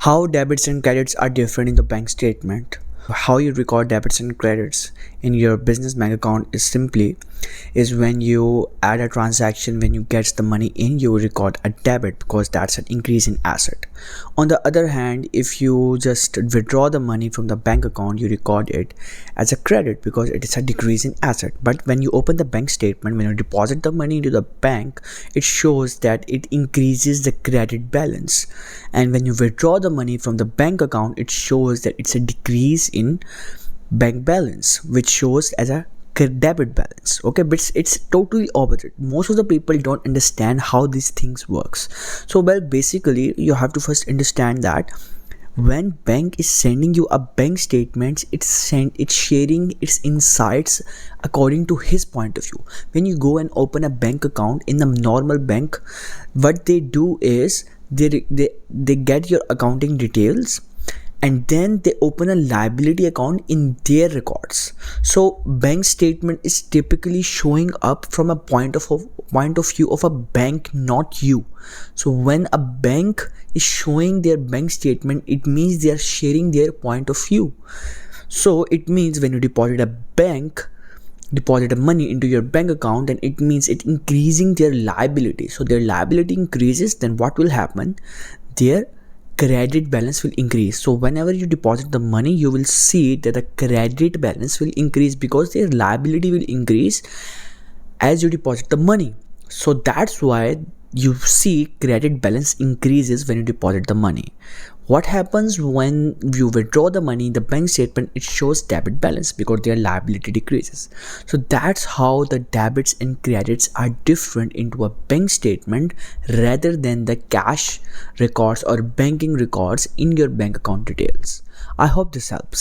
How debits and credits are different in the bank statement. How you record debits and credits in your business bank account is when you add a transaction. When you get the money in, you record a debit because that's an increase in asset. On the other hand, if you just withdraw the money from the bank account, you record it as a credit because it is a decrease in asset. But when you open the bank statement, when you deposit the money into the bank, it shows that it increases the credit balance, and when you withdraw the money from the bank account, it shows that it's a decrease in bank balance, which shows as a debit balance. Okay, but it's totally opposite. Most of the people don't understand how these things works. So well, basically you have to first understand that when bank is sending you a bank statement, it's sharing its insights according to his point of view. When you go and open a bank account in the normal bank, what they do is they get your accounting details, and then they open a liability account in their records. So bank statement is typically showing up from a point of view of a bank, not you. So when a bank is showing their bank statement, it means they are sharing their point of view. So it means when you deposit money into your bank account, and it means it increasing their liability. So their liability increases, then what will happen? Their credit balance will increase. So whenever you deposit the money, you will see that the credit balance will increase because their liability will increase as you deposit the money. So that's why you see credit balance increases when you deposit the money. What happens when you withdraw the money in the bank statement? It shows debit balance because their liability decreases. So that's how the debits and credits are different into a bank statement rather than the cash records or banking records in your bank account details. I hope this helps.